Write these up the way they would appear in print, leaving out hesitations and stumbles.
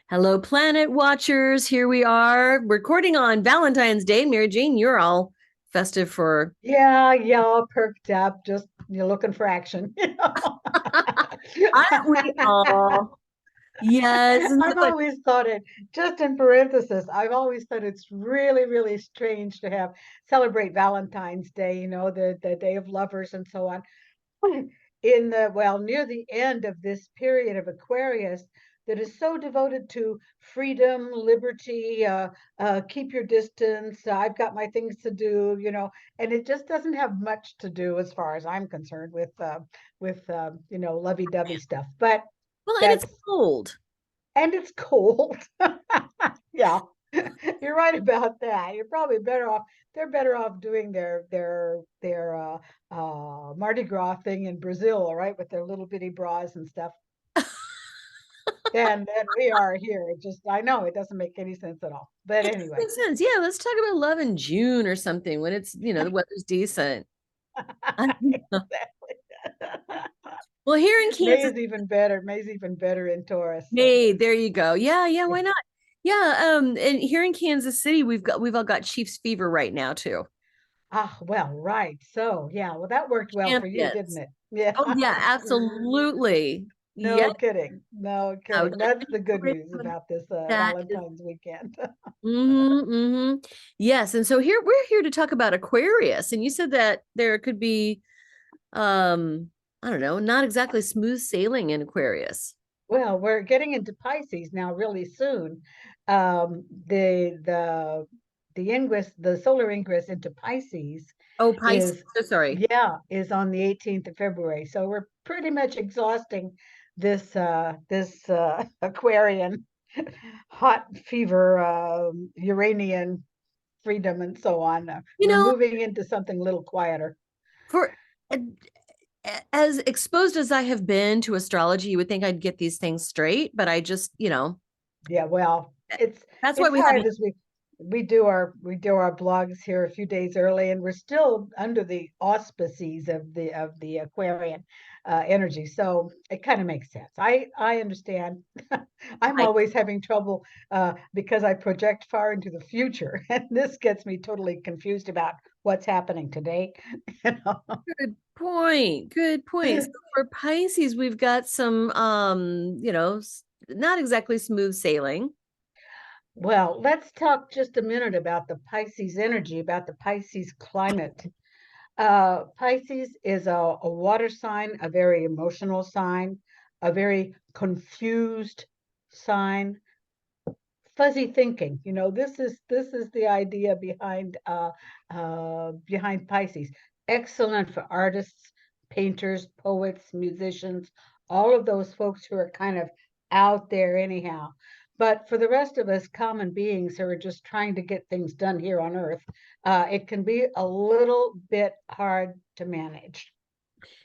Hello, planet watchers. Here we are recording on Valentine's Day. Mary Jane, you're all festive for. Yeah, all perked up. Just you're looking for action. Aren't we all? Yes. And I've always thought it, just in parenthesis, I've always thought it's really, really strange to have celebrate Valentine's Day, the Day of Lovers and so on. Near the end of this period of Aquarius that is so devoted to freedom, liberty, keep your distance. I've got my things to do, and it just doesn't have much to do, as far as I'm concerned, with lovey-dovey stuff. But well, and it's that's cold. and it's cold. Yeah, you're right about that. You're probably better off. They're better off doing their Mardi Gras thing in Brazil, all right, with their little bitty bras and stuff, than we are here. It just, I know it doesn't make any sense at all. But It does anyway, make sense. Yeah, let's talk about love in June or something when the weather's decent. exactly. Well, here in May Kansas, is even better. May's even better in Taurus. So hey, there you go. Yeah, yeah, yeah. why not? Yeah, and here in Kansas City, we've all got Chiefs fever right now too. Ah, well, right. So yeah, well, that worked well for you, didn't Champions. it? Yeah. Oh yeah, absolutely. Yeah. No kidding. No No, kidding. That's the good news about this that is. Valentine's weekend. Yes, and so here we're here to talk about Aquarius, and you said that there could be, I don't know, not exactly smooth sailing in Aquarius. Well, we're getting into Pisces now really soon. The solar ingress into Pisces Oh, Pisces. is, So sorry. yeah, is on the 18th of February. So we're pretty much exhausting this Aquarian hot fever, Uranian freedom and so on. You We're know, moving into something a little quieter. for as exposed as I have been to astrology, you would think I'd get these things straight, but I just, Yeah, well, it's that's why it's we have hard you. as we do our blogs here a few days early, and we're still under the auspices of the Aquarian energy. So it kind of makes sense. I understand. I'm I, always having trouble because I project far into the future, and this gets me totally confused about what's happening today. You know? good point. Good point. So for Pisces, we've got some, not exactly smooth sailing. Well, let's talk just a minute about the Pisces energy, about the Pisces climate. Pisces is a water sign, a very emotional sign, a very confused sign, fuzzy thinking. This is the idea behind Pisces. Excellent for artists, painters, poets, musicians, all of those folks who are kind of out there anyhow. But for the rest of us common beings who are just trying to get things done here on Earth, it can be a little bit hard to manage.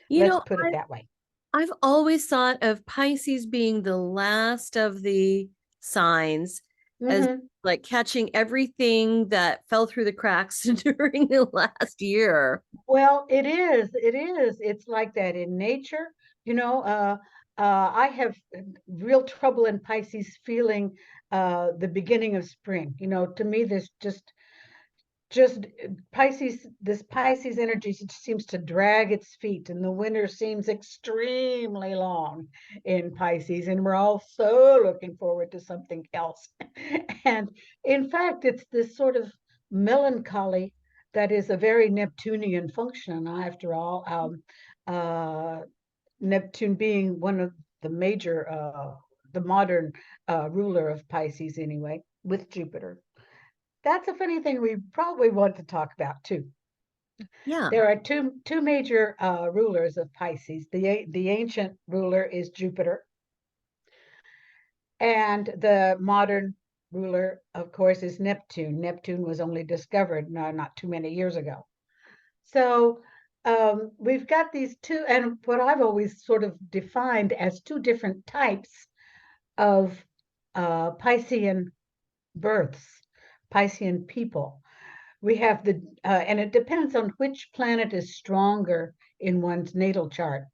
You Let's know, put it that way. I've always thought of Pisces being the last of the signs as Hmm. like catching everything that fell through the cracks during the last year. Well, it is. It is. It's like that in nature. I have real trouble in Pisces feeling the beginning of spring. To me, there's just Pisces, this Pisces energy seems to drag its feet, and the winter seems extremely long in Pisces, and we're all so looking forward to something else. And in fact, it's this sort of melancholy that is a very Neptunian function, after all. Uh, Neptune being one of the major, the modern ruler of Pisces, anyway, with Jupiter. That's a funny thing we probably want to talk about too. Yeah. There are two major rulers of Pisces. The ancient ruler is Jupiter, and the modern ruler, of course, is Neptune. Neptune was only discovered not too many years ago. So we've got these two, and what I've always sort of defined as two different types of Piscean births, Piscean people. We have and it depends on which planet is stronger in one's natal chart.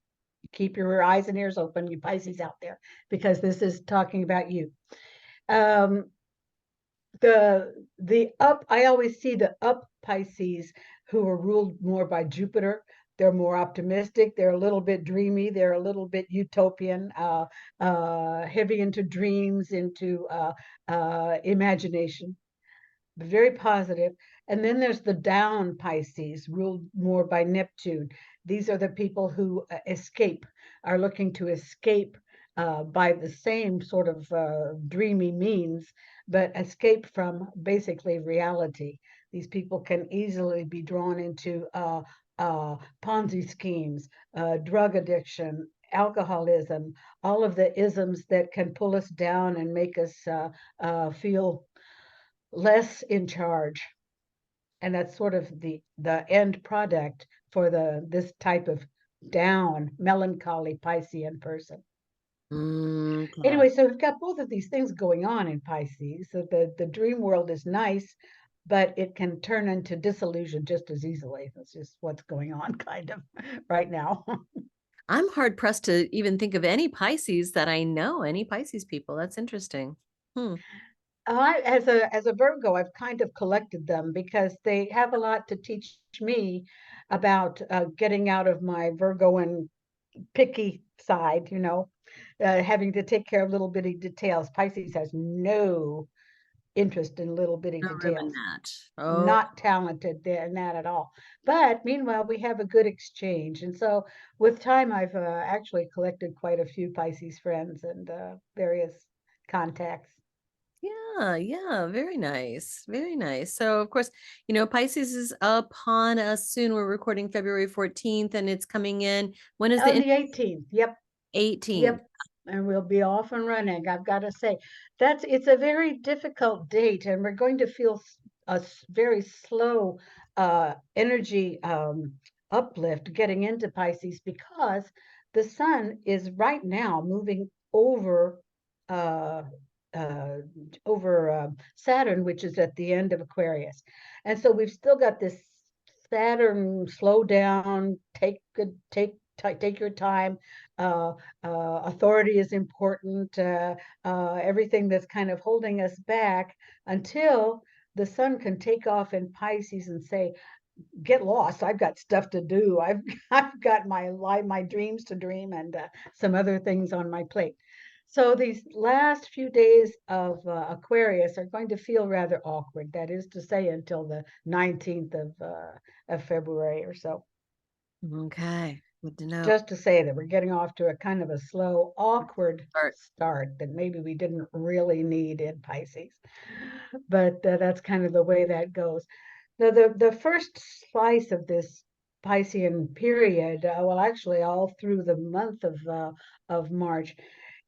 Keep your eyes and ears open, you Pisces out there, because this is talking about you. Um, the up, I always see the up Pisces who are ruled more by Jupiter. They're more optimistic. They're a little bit dreamy. They're a little bit utopian, heavy into dreams, into imagination, very positive. And then there's the down Pisces, ruled more by Neptune. These are the people who escape, are looking to escape by the same sort of dreamy means, but escape from basically reality. These people can easily be drawn into Ponzi schemes, drug addiction, alcoholism, all of the isms that can pull us down and make us feel less in charge. And that's sort of the end product for the this type of down melancholy Piscean person. Okay. Anyway, so we've got both of these things going on in Pisces. So the dream world is nice, but it can turn into disillusion just as easily. That's just what's going on kind of right now. I'm hard pressed to even think of any Pisces that I know, any Pisces people. That's interesting. Hmm. I, as a Virgo, I've kind of collected them because they have a lot to teach me about getting out of my Virgo and picky side, having to take care of little bitty details. Pisces has no interest in little bitty No room in details, that. Oh, not talented there in that at all. But meanwhile, we have a good exchange. And so with time, I've actually collected quite a few Pisces friends and various contacts. yeah, yeah. Very nice. Very nice. So, of course, Pisces is upon us soon. We're recording February 14th and it's coming in. When is the On end? the 18th. Yep. 18th? Yep. And we'll be off and running. I've got to say, it's a very difficult date, and we're going to feel a very slow energy uplift getting into Pisces because the sun is right now moving uh, uh, over Saturn, which is at the end of Aquarius. And so we've still got this Saturn slow down, take your time. Uh, Authority is important. Everything that's kind of holding us back until the sun can take off in Pisces and say, "Get lost. I've got stuff to do. I've got my dreams to dream and some other things on my plate." So these last few days of Aquarius are going to feel rather awkward. That is to say, until the 19th of February or so. Okay. Good to know. Just to say that we're getting off to a kind of a slow, awkward Start. start that maybe we didn't really need in Pisces. But that's kind of the way that goes. Now, the first slice of this Piscean period, well, actually, all through the month of March,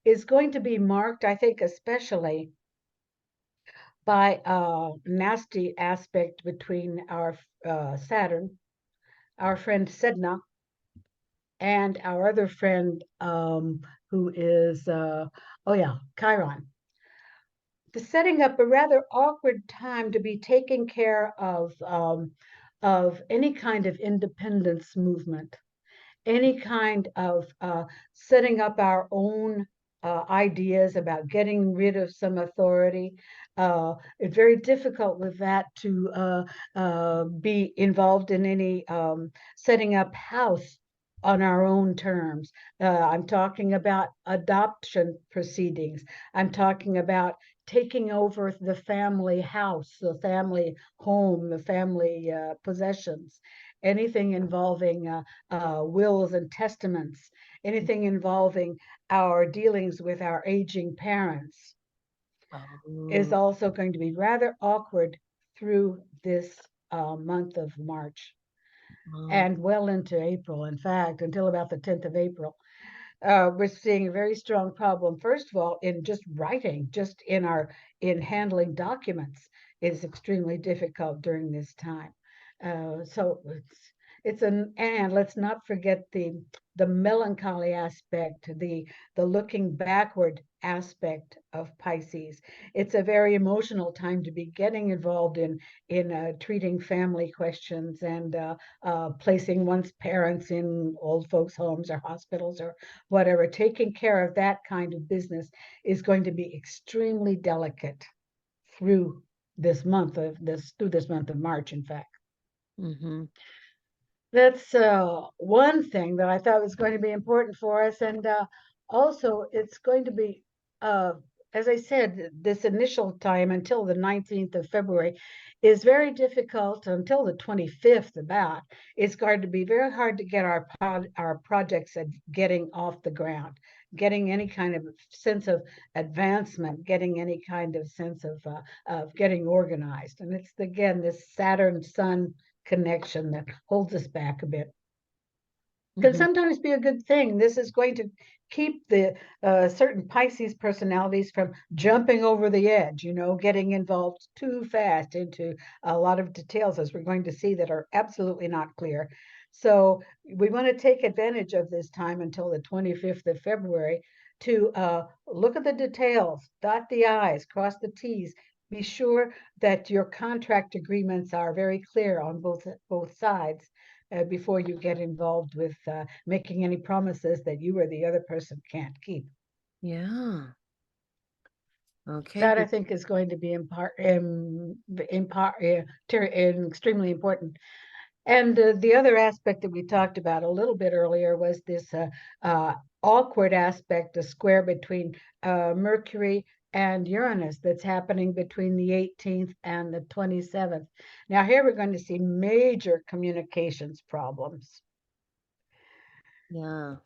is going to be marked, I think, especially by a nasty aspect between our Saturn, our friend Sedna, and our other friend who is, oh yeah, Chiron. The setting up a rather awkward time to be taking care of any kind of independence movement, any kind of setting up our own ideas about getting rid of some authority. It's very difficult with that to be involved in any setting up house on our own terms. I'm talking about adoption proceedings. I'm talking about taking over the family house, the family home, the family possessions, anything involving wills and testaments, anything involving our dealings with our aging parents is Oh, also going to be rather awkward through this month of March oh, and well into April. In fact, until about the 10th of April, we're seeing a very strong problem. First of all, in just writing, just in handling documents is extremely difficult during this time. So and let's not forget the melancholy aspect, the looking backward aspect of Pisces. It's a very emotional time to be getting involved in treating family questions and placing one's parents in old folks' homes or hospitals or whatever. Taking care of that kind of business is going to be extremely delicate through through this month of March, in fact. Mm-hmm. That's one thing that I thought was going to be important for us. And also, it's going to be, uh, as I said, this initial time until the 19th of February is very difficult until the 25th about. It's going to be very hard to get our projects getting off the ground, getting any kind of sense of advancement, getting any kind of sense of getting organized. And it's, again, this Saturn Sun connection that holds us back a bit. Can Mm-hmm. sometimes be a good thing. This is going to keep the certain Pisces personalities from jumping over the edge, getting involved too fast into a lot of details, as we're going to see, that are absolutely not clear. So we want to take advantage of this time until the 25th of February to look at the details, dot the I's, cross the T's. Be sure that your contract agreements are very clear on both sides before you get involved with making any promises that you or the other person can't keep. Yeah. Okay. That, I Good. think, is going to be extremely important. And the other aspect that we talked about a little bit earlier was this uh, awkward aspect, a square between Mercury and Uranus that's happening between the 18th and the 27th. Now, here we're going to see major communications problems. Yeah.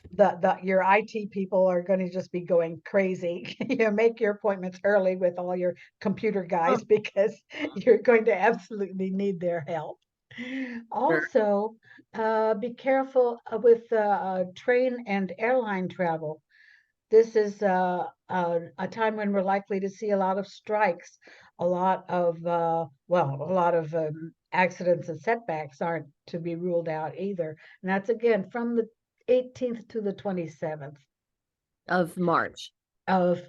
Your IT people are going to just be going crazy. Make your appointments early with all your computer guys because you're going to absolutely need their help. Sure. Also, be careful with train and airline travel. This is a time when we're likely to see a lot of strikes, a lot of accidents and setbacks aren't to be ruled out either. And that's, again, from the 18th to the 27th Of March. of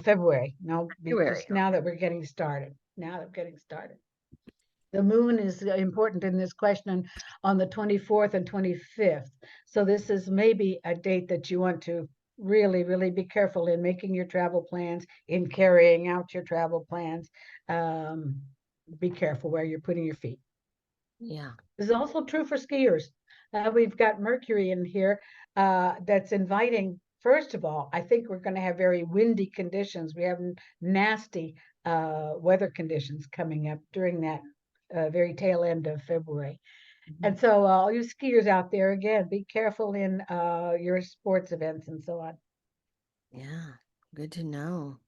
February. No, February. just now that we're getting started. Now that we're getting started. The moon is important in this question on the 24th and 25th. So this is maybe a date that you want to really, really be careful in making your travel plans, in carrying out your travel plans. Um, be careful where you're putting your feet. Yeah. This is also true for skiers. We've got Mercury in here that's inviting. First of all, I think we're going to have very windy conditions. We have nasty weather conditions coming up during that very tail end of February. Mhm. And so, all you skiers out there, again, be careful in your sports events and so on. Yeah. Good to know.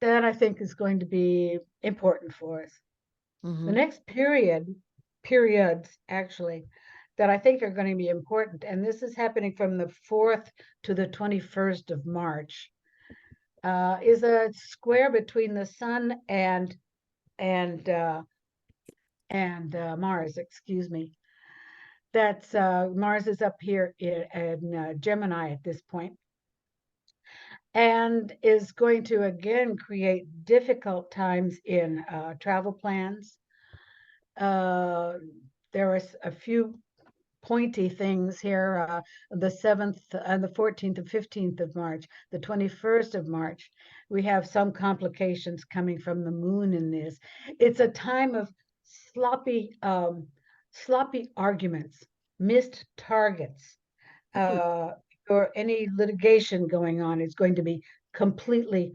That, I think, is going to be important for us. The Mm-hmm. next periods actually, that I think are going to be important, and this is happening from the 4th to the 21st of March, is a square between the Sun and Mars. Excuse me. That's Mars is up here in Gemini at this point, and is going to again create difficult times in travel plans. Uh, there are a few pointy things here, the 7th and the 14th and 15th of March, the 21st of March. We have some complications coming from the moon in this. It's a time of sloppy, sloppy arguments, missed targets, uh, or any litigation going on is going to be completely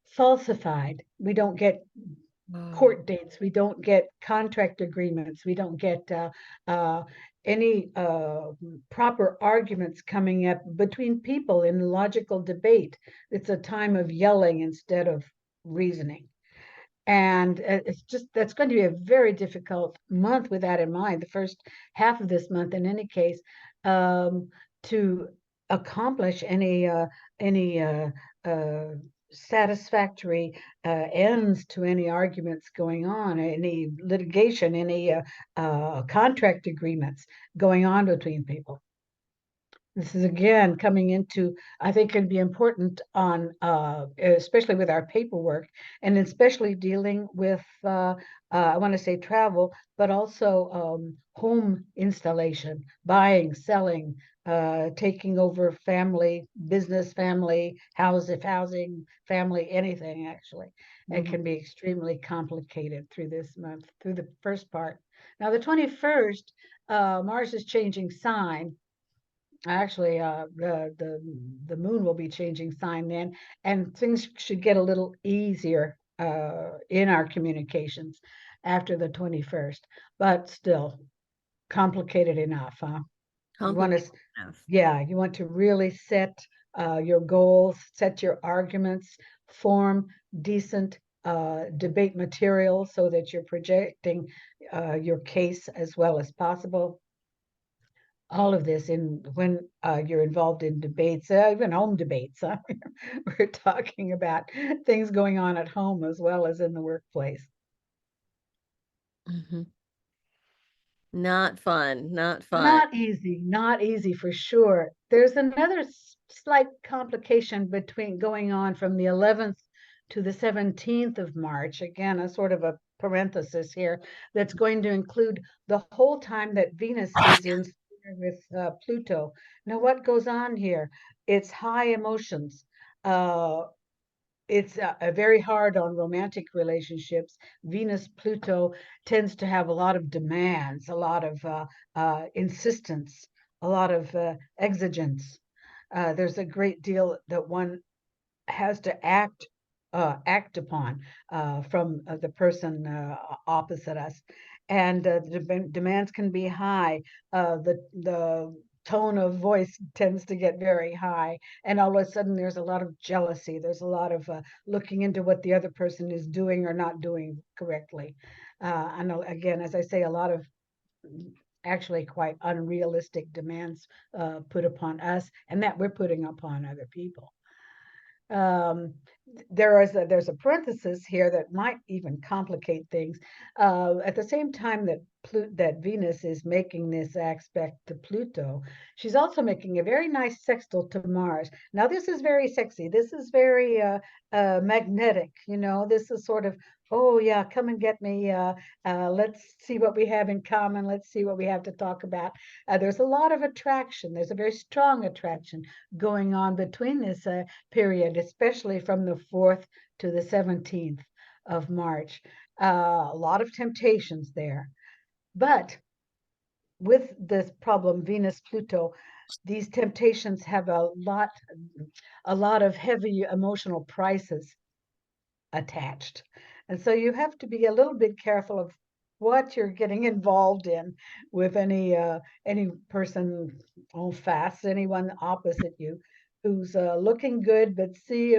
falsified. We don't get Oh. court dates. We don't get contract agreements. We don't get any proper arguments coming up between people in logical debate. It's a time of yelling instead of reasoning. And that's going to be a very difficult month with that in mind, the first half of this month, in any case, to accomplish any uh, satisfactory ends to any arguments going on, any litigation, any contract agreements going on between people. This is again coming into, I think, can be important on, especially with our paperwork, and especially dealing with, I want to say travel, but also home installation, buying, selling, taking over family, business, family, housing, family, anything actually. It Mhm. can be extremely complicated through this month, through the first part. Now, the 21st, Mars is changing sign. Actually, the moon will be changing sign then, and things should get a little easier in our communications after the 21st, but still complicated enough, huh? You want Complicated to, enough. yeah, you want to really set your goals, set your arguments, form decent debate material so that you're projecting your case as well as possible. All of this in when you're involved in debates, even home debates. We're talking about things going on at home as well as in the workplace. Mhm. Not fun, not fun. Not easy for sure. There's another slight complication between going on from the 11th to the 17th of March. Again, a sort of a parenthesis here that's going to include the whole time that Venus is in square with Pluto. Now, what goes on here? It's high emotions. Uh, it's very hard on romantic relationships. Venus Pluto tends to have a lot of demands, a lot of insistence, a lot of exigence. There's a great deal that one has to act upon from the person opposite us, and the demands can be high. The tone of voice tends to get very high, and all of a sudden there's a lot of jealousy. There's a lot of looking into what the other person is doing or not doing correctly. And again, as I say, a lot of actually quite unrealistic demands put upon us, and that we're putting upon other people. Um, there's a parenthesis here that might even complicate things. At the same time that that Venus is making this aspect to Pluto, she's also making a very nice sextile to Mars. Now, this is very sexy. This is very magnetic. You know, this is sort of, oh yeah, come and get me. Let's see what we have in common. Let's see what we have to talk about. There's a lot of attraction. There's a very strong attraction going on between this period, especially from the 4th to the 17th of March. A lot of temptations there. But with this problem, Venus Pluto, these temptations have a lot of heavy emotional prices attached. And so you have to be a little bit careful of what you're getting involved in with any person en face, anyone opposite you who's looking good, but see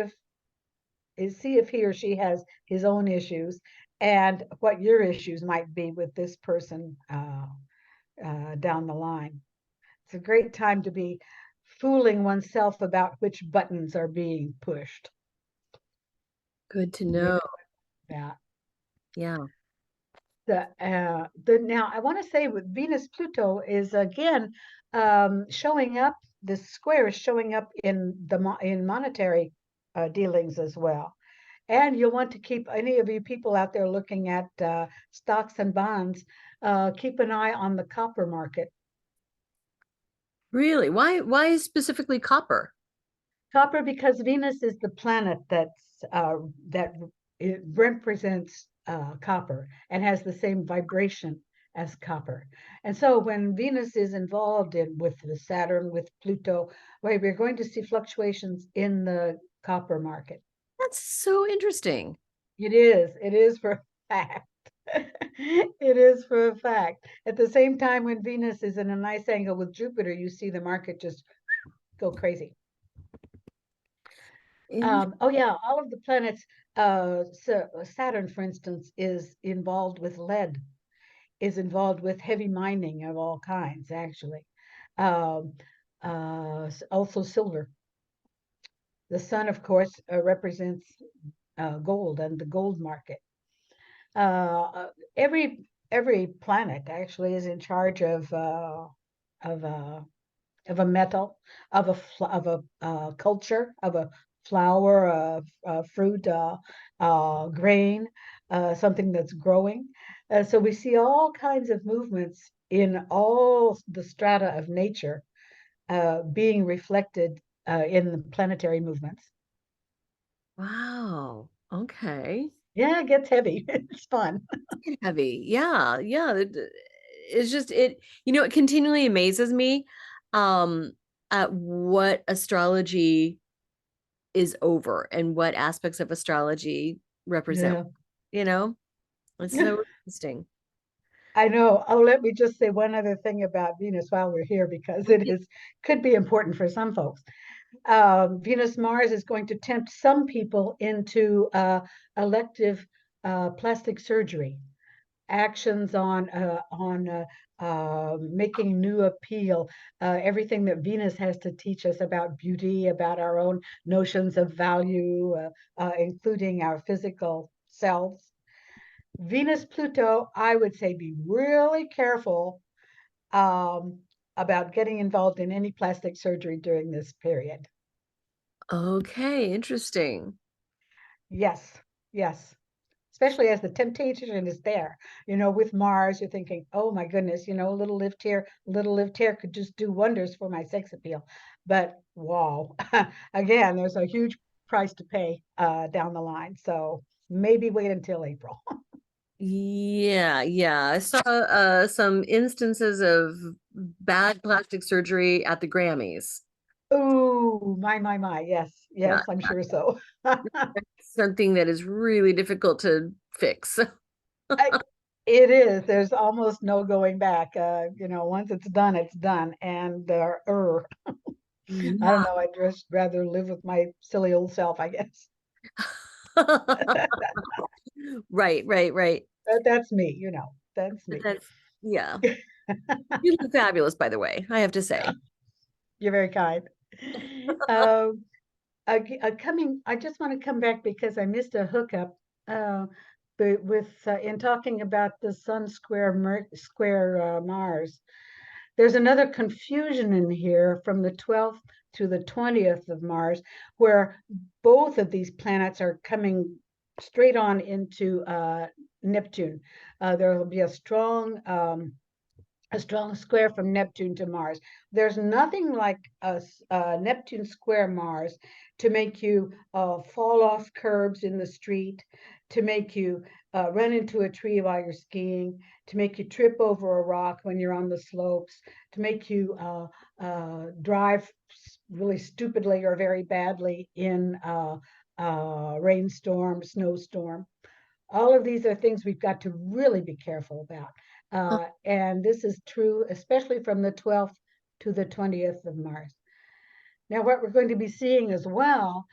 if he or she has his own issues and what your issues might be with this person down the line. It's a great time to be fooling oneself about which buttons are being pushed. Good to Be know. that. Yeah. The now I want to say with Venus Pluto is again showing up. The square is showing up in in monetary dealings as well. And you'll want to keep any of you people out there looking at stocks and bonds, keep an eye on the copper market. Really? Why specifically copper? Copper, because Venus is the planet that it represents copper and has the same vibration as copper. And so when Venus is involved in with the Saturn, with Pluto, well, we're going to see fluctuations in the copper market. That's so interesting. It is for a fact. It is for a fact. At the same time, when Venus is in a nice angle with Jupiter, you see the market just go crazy. In Oh yeah, all of the planets, so Saturn, for instance, is involved with lead, is involved with heavy mining of all kinds, actually. Um, also silver. The sun, of course, represents gold and the gold market. Uh, every planet actually is in charge of a of a metal, of a culture, of a flower, fruit, grain, something that's growing. So we see all kinds of movements in all the strata of nature being reflected in the planetary movements. Wow. Okay. Yeah, it gets heavy. It's fun. Heavy. Yeah. Yeah. It's just it, it continually amazes me um at what astrology is over and what aspects of astrology represent, Yeah. you know? It's so interesting. I know. Oh, let me just say one other thing about Venus while we're here, because it is could be important for some folks. Venus Mars is going to tempt some people into elective plastic surgery, actions on making new appeal, everything that Venus has to teach us about beauty, about our own notions of value, including our physical selves. Venus Pluto, I would say be really careful um, about getting involved in any plastic surgery during this period. Okay, interesting. Yes, yes. Especially as the temptation is there. With Mars, you're thinking, oh my goodness, a little lift here could just do wonders for my sex appeal. But wow, again, there's a huge price to pay down the line. So maybe wait until April. Yeah, yeah. I saw some instances of bad plastic surgery at the Grammys. Ooh, my. Yes, Yeah, yes, I'm sure so. something that is really difficult to fix. I, it is. There's almost no going back. Once it's done, it's done. And I don't Yeah. know. I'd just rather live with my silly old self, I guess. Right, right, right. That's me. That's me. That's yeah. You look fabulous, by the way, I have to say. You're very kind. I just want to come back because I missed a hookup. Uh, but in talking about the Sun square Mars. There's another confusion in here from the 12th to the 20th of Mars, where both of these planets are coming straight on into Neptune. There will be a strong square from Neptune to Mars. There's nothing like a Neptune square Mars to make you fall off curbs in the street, to make you run into a tree while you're skiing, to make you trip over a rock when you're on the slopes, to make you drive really stupidly or very badly in rainstorm, snowstorm. All of these are things we've got to really be careful about. And this is true, especially from the 12th to the 20th of Mars. Now, what we're going to be seeing as well,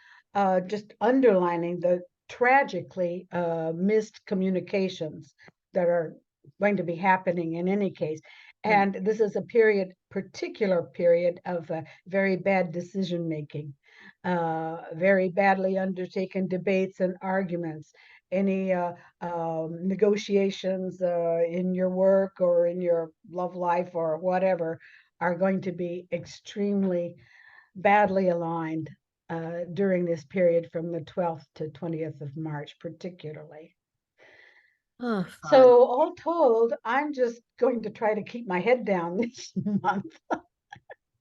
just underlining the tragically missed communications that are going to be happening in any case. And this is a particular period of very bad decision making, very badly undertaken debates and arguments, any negotiations in your work or in your love life or whatever are going to be extremely badly aligned during this period from the 12th to 20th of March, particularly. Oh, fun. So, all told, I'm just going to try to keep my head down this month,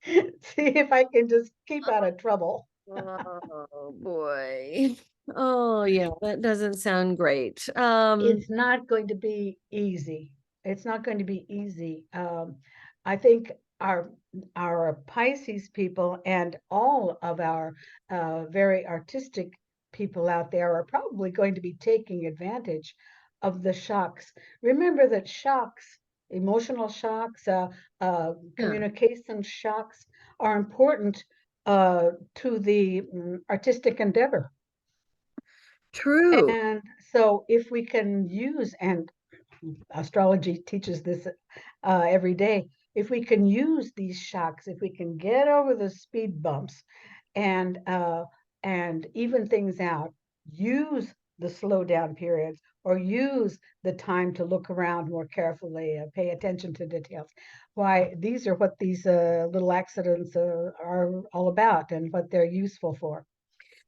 see if I can just keep out of trouble. Oh boy. Oh yeah, that doesn't sound great. It's not going to be easy. It's not going to be easy. I think our Pisces people and all of our very artistic people out there are probably going to be taking advantage of the shocks. Remember that shocks, emotional shocks, Yeah, communication shocks, are important to the artistic endeavor. true. And so, if we can use, and astrology teaches this every day, if we can use these shocks, if we can get over the speed bumps and and even things out. Use the slow down periods, or use the time to look around more carefully, pay attention to details. Why, these are what these little accidents are all about and what they're useful for.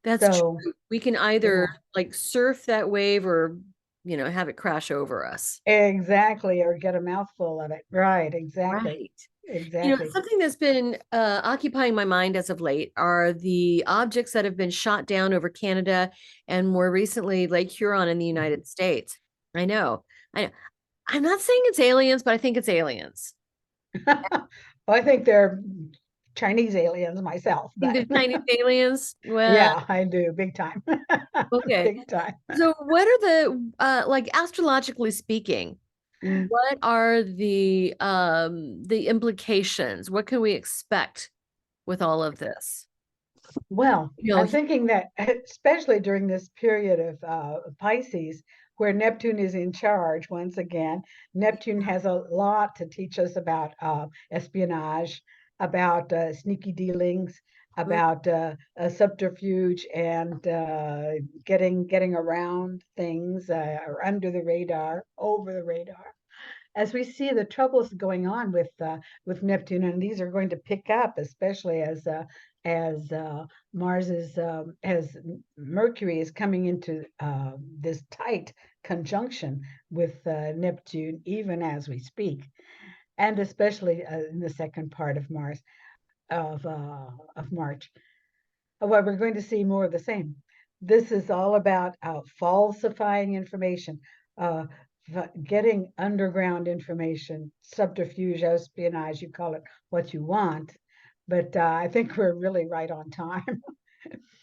That's So, true. We can either yeah, like surf that wave or, have it crash over us. exactly. Or get a mouthful of it. Right, exactly. Right. Exactly. Something that's been occupying my mind as of late are the objects that have been shot down over Canada and more recently Lake Huron in the United States. I know. I know. I'm not saying it's aliens, but I think it's aliens. I think they're Chinese aliens myself, I think but they're Chinese aliens. Well, yeah, I do big time. okay. Big time. So what are the like astrologically speaking, what are the implications? What can we expect with all of this? Well, You know, I'm thinking that especially during this period of Pisces, where Neptune is in charge once again, Neptune has a lot to teach us about espionage, about sneaky dealings, about subterfuge, and getting around things or under the radar, over the radar. As we see the troubles going on with Neptune, and these are going to pick up, especially as Mars is as Mercury is coming into this tight conjunction with Neptune, even as we speak, and especially in the second part of Mars of March. Well, we're going to see more of the same. This is all about falsifying information, uh, getting underground information, subterfuge, espionage, you call it what you want. But I think we're really right on time.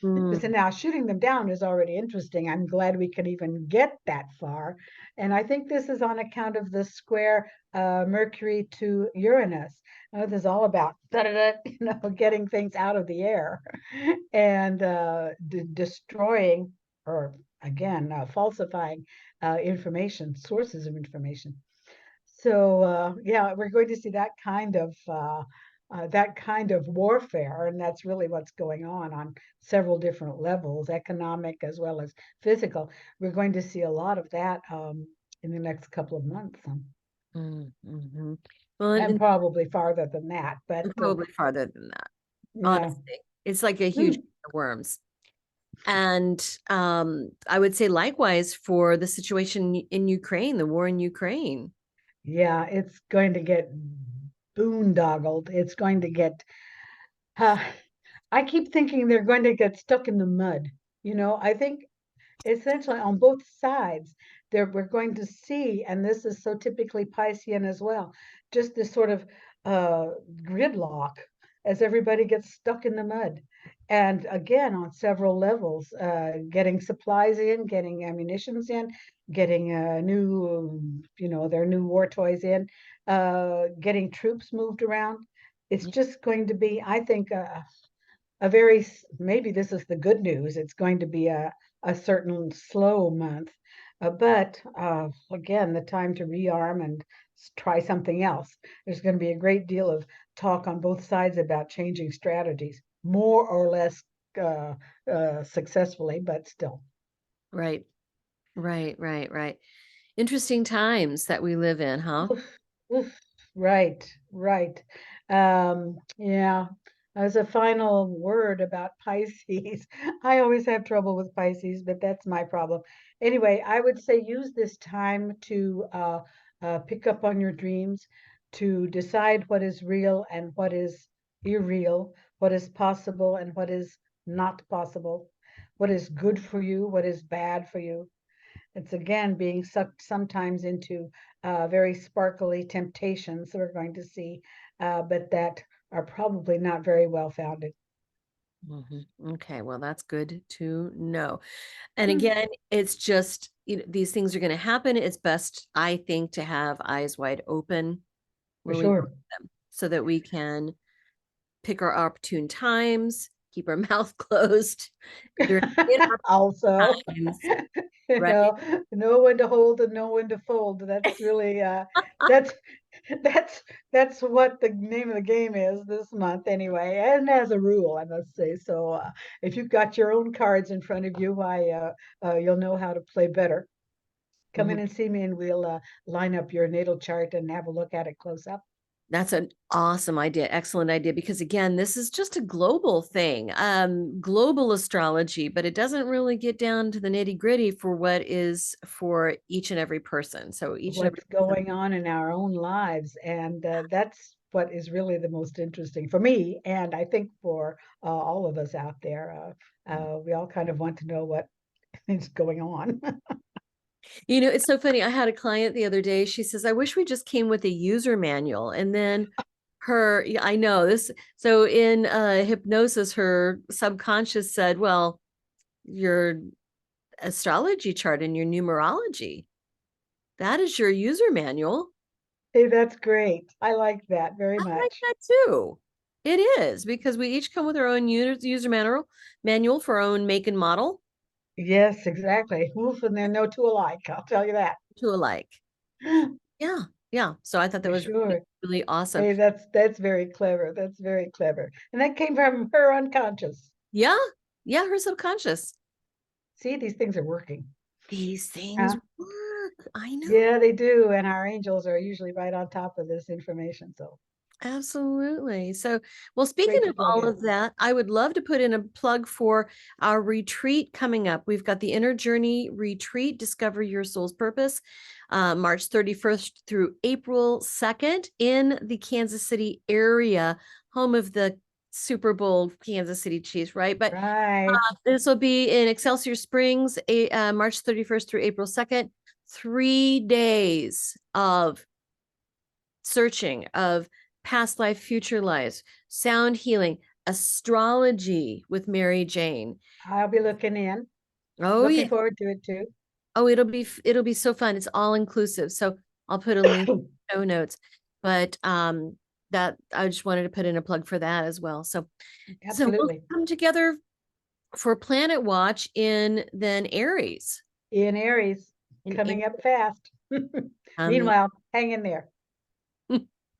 So mm, now shooting them down is already interesting. I'm glad we could even get that far. And I think this is on account of the square Mercury to Uranus. This is all about getting things out of the air and destroying or again falsifying information, sources of information. So yeah, we're going to see that kind of warfare, and that's really what's going on several different levels, economic as well as physical. We're going to see a lot of that in the next couple of months, mhm. Well, and probably farther than that. But and probably farther than that, yeah, honestly. It's like a huge mm, can of worms. And I would say likewise for the situation in Ukraine, the war in Ukraine. yeah, it's going to get boondoggled. It's going to get. Uh, I keep thinking they're going to get stuck in the mud. I think essentially on both sides there we're going to see, and this is so typically Piscean as well, just this sort of uh gridlock as everybody gets stuck in the mud, and again on several levels, getting supplies in, getting ammunitions in, getting new their new war toys in, getting troops moved around. It's just going to be, I think, a very, maybe this is the good news. It's going to be a certain slow month, but again, the time to rearm and try something else. There's going to be a great deal of talk on both sides about changing strategies, more or less uh, successfully, but still. Right, right. Interesting times that we live in, huh? Oof, oof. Right, right. Yeah. As a final word about Pisces, I always have trouble with Pisces, but that's my problem. Anyway, I would say use this time to pick up on your dreams, to decide what is real and what is irreal, what is possible and what is not possible, what is good for you, what is bad for you. It's again being sucked sometimes into very sparkly temptations that we're going to see, but that are probably not very well founded. Mhm. Okay, well, that's good to know. And Hmm, again, it's just, these things are going to happen. It's best, I think, to have eyes wide open for when we look sure. at them so that we can pick our opportune times, keep our mouth closed during inopportune Also, times, you right? know, know when to hold and know when to fold. That's really that's That's that's what the name of the game is this month anyway, and as a rule, I must say. So if you've got your own cards in front of you, why you'll know how to play better. Come in Mhm. and see me, and we'll line up your natal chart and have a look at it close up. That's an awesome idea, excellent idea, because again, this is just a global thing, global astrology, but it doesn't really get down to the nitty gritty for what is for each and every person. So each and every What's person. going on in our own lives, and that's what is really the most interesting for me, and I think for all of us out there. We all kind of want to know what is going on. You know, it's so funny. I had a client the other day. She says, I wish we just came with a user manual. And then yeah, I know this. So in hypnosis, her subconscious said, well, your astrology chart and your numerology, that is your user manual. Hey, that's great. I like that very I like much. that too. It is because we each come with our own user manual for our own make and model, Yes, exactly. Oof, and they're no two alike, I'll tell you that. to alike. Yeah. Yeah. So I thought that For was really, sure. really awesome. Hey, that's very clever. That's very clever. And that came from her unconscious. Yeah. Yeah. Her subconscious. See, these things are working. These things Huh? work. I know. Yeah, they do. And our angels are usually right on top of this information. So Absolutely. So, well, speaking great to of plug all in. of that, I would love to put in a plug for our retreat coming up. We've got the Inner Journey Retreat, Discover Your Soul's Purpose, March 31st through April 2nd in the Kansas City area, home of the Super Bowl Kansas City Chiefs, right? But Right. this will be in Excelsior Springs, March 31st through April 2nd. 3 days of searching of past life, future lives, sound healing, astrology with Mary Jane. I'll be looking in. Oh yeah. Looking forward to it too. Oh, it'll be so fun. It's all inclusive. So I'll put a link in the show notes. But that I just wanted to put in a plug for that as well. So we'll Absolutely. come together for Planet Watch in then Aries. In Aries, In coming Aries. up fast. Um, Meanwhile, hang in there.